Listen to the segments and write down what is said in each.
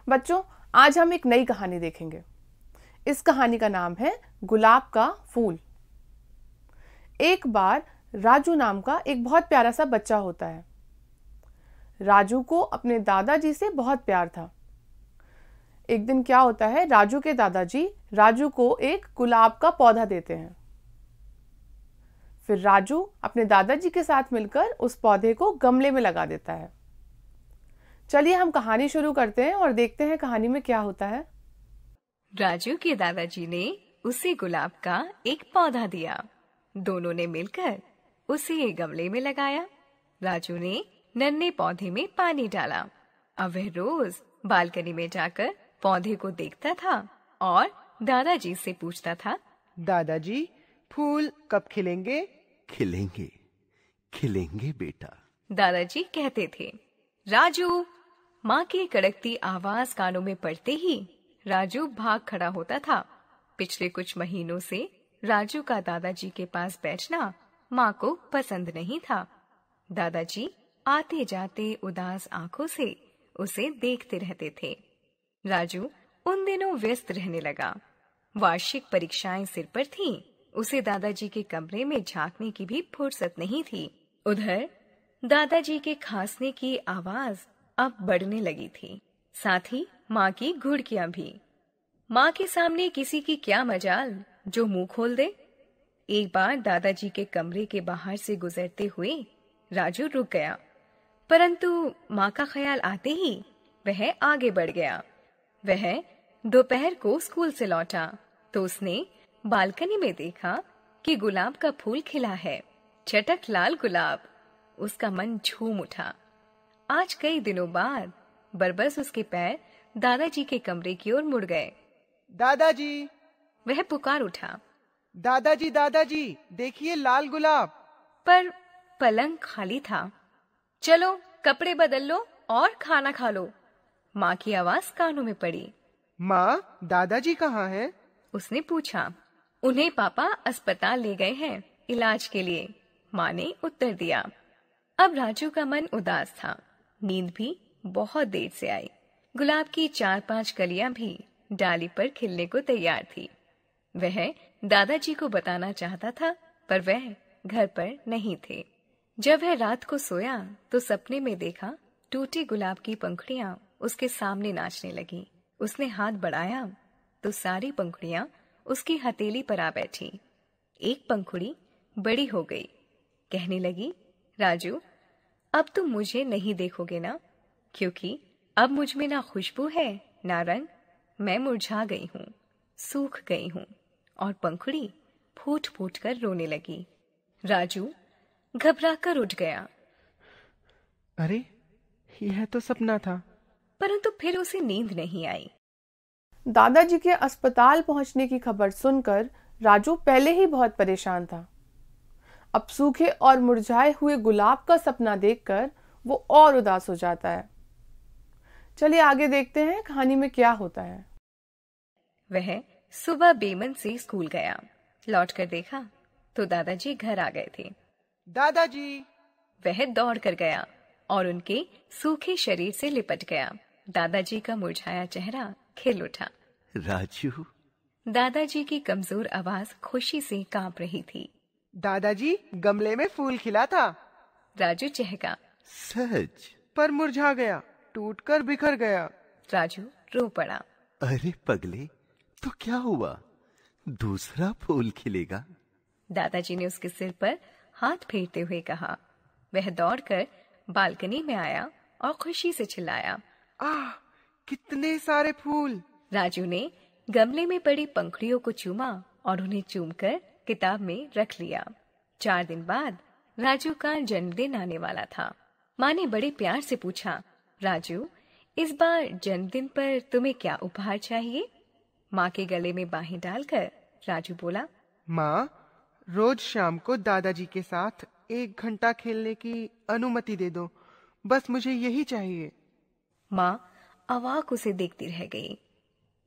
बच्चों, आज हम एक नई कहानी देखेंगे। इस कहानी का नाम है गुलाब का फूल। एक बार राजू नाम का एक बहुत प्यारा सा बच्चा होता है। राजू को अपने दादाजी से बहुत प्यार था। एक दिन क्या होता है, राजू के दादाजी राजू को एक गुलाब का पौधा देते हैं। फिर राजू अपने दादाजी के साथ मिलकर उस पौधे को गमले में लगा देता है। चलिए हम कहानी शुरू करते हैं और देखते हैं कहानी में क्या होता है। राजू के दादाजी ने उसे गुलाब का एक पौधा दिया। दोनों ने मिलकर उसे गमले में लगाया। राजू ने नन्हे पौधे में पानी डाला। अब वह रोज बालकनी में जाकर पौधे को देखता था और दादाजी से पूछता था, दादाजी, फूल कब खिलेंगे? खिलेंगे, खिलेंगे बेटा। दादाजी कहते थे। राजू! माँ की कड़कती आवाज कानों में पड़ते ही राजू भाग खड़ा होता था। पिछले कुछ महीनों से राजू का दादाजी के पास बैठना माँ को पसंद नहीं था। दादाजी आते जाते उदास आंखों से उसे देखते रहते थे। राजू उन दिनों व्यस्त रहने लगा। वार्षिक परीक्षाएं सिर पर थीं। उसे दादाजी के कमरे में झांकने की भी फुर्सत नहीं थी। उधर दादाजी के खांसने की आवाज अब बढ़ने लगी थी, साथ ही माँ की घुड़कियां भी। माँ के सामने किसी की क्या मजाल जो मुंह खोल दे। एक बार दादाजी के कमरे के बाहर से गुजरते हुए राजू रुक गया, परंतु माँ का ख्याल आते ही वह आगे बढ़ गया। वह दोपहर को स्कूल से लौटा तो उसने बालकनी में देखा कि गुलाब का फूल खिला है, चटक लाल गुलाब। उसका मन झूम उठा। आज कई दिनों बाद बरबस उसके पैर दादाजी के कमरे की ओर मुड़ गए। दादाजी! वह पुकार उठा। दादाजी, दादाजी, देखिए लाल गुलाब। पर पलंग खाली था। चलो कपड़े बदल लो और खाना खा लो। माँ की आवाज कानों में पड़ी। माँ, दादाजी कहाँ हैं? उसने पूछा। उन्हें पापा अस्पताल ले गए हैं इलाज के लिए, माँ ने उत्तर दिया। अब राजू का मन उदास था। नींद भी बहुत देर से आई। गुलाब की 4-5 कलियां भी डाली पर खिलने को तैयार थी। वह दादाजी को बताना चाहता था, पर वह घर पर नहीं थे। जब वह रात को सोया तो सपने में देखा टूटी गुलाब की पंखुड़ियां उसके सामने नाचने लगी। उसने हाथ बढ़ाया तो सारी पंखुड़ियां उसकी हथेली पर आ बैठी। एक पंखुड़ी बड़ी हो गई। कहने लगी, राजू, अब तुम मुझे नहीं देखोगे ना, क्योंकि अब मुझ में ना खुशबू है ना रंग। मैं मुरझा गई हूँ, सूख गई हूँ। और पंखुड़ी फूट फूट कर रोने लगी। राजू घबराकर उठ गया। अरे, यह तो सपना था। परंतु फिर उसे नींद नहीं आई। दादाजी के अस्पताल पहुंचने की खबर सुनकर राजू पहले ही बहुत परेशान था। अब सूखे और मुरझाए हुए गुलाब का सपना देखकर वो और उदास हो जाता है। चलिए आगे देखते हैं कहानी में क्या होता है। वह सुबह बेमन से स्कूल गया। लौटकर देखा तो दादाजी घर आ गए थे। दादाजी! वह दौड़ कर गया और उनके सूखे शरीर से लिपट गया। दादाजी का मुरझाया चेहरा खिल उठा। राजू! दादाजी की कमजोर आवाज खुशी से कांप रही थी। दादाजी, गमले में फूल खिला था। राजू चहका। सच? पर मुरझा गया, टूटकर बिखर गया। राजू रो पड़ा। अरे पगले, तो क्या हुआ? दूसरा फूल खिलेगा। दादाजी ने उसके सिर पर हाथ फेरते हुए कहा। वह दौड़कर बालकनी में आया और खुशी से चिल्लाया, आह, कितने सारे फूल! राजू ने गमले में पड़ी पंखुड़ियों को चूमा और उन्हें चूमकर किताब में रख लिया। 4 दिन बाद राजू का जन्मदिन आने वाला था। माँ ने बड़े प्यार से पूछा, राजू, इस बार जन्मदिन पर तुम्हें क्या उपहार चाहिए? माँ के गले में बाहें डालकर राजू बोला, माँ, रोज शाम को दादाजी के साथ 1 घंटा खेलने की अनुमति दे दो। बस मुझे यही चाहिए। माँ अवाक उसे देखती रह गई।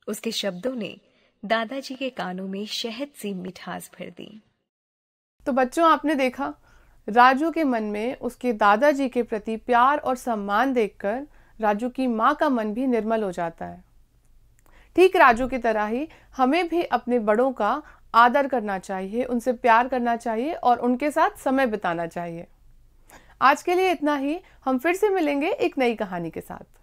उसके शब्दों ने दादाजी के कानों में शहद सी मिठास भर दी। तो बच्चों, आपने देखा राजू के मन में उसके दादाजी के प्रति प्यार और सम्मान देखकर राजू की माँ का मन भी निर्मल हो जाता है। ठीक राजू की तरह ही हमें भी अपने बड़ों का आदर करना चाहिए, उनसे प्यार करना चाहिए और उनके साथ समय बिताना चाहिए। आज के लिए इतना ही। हम फिर से मिलेंगे एक नई कहानी के साथ।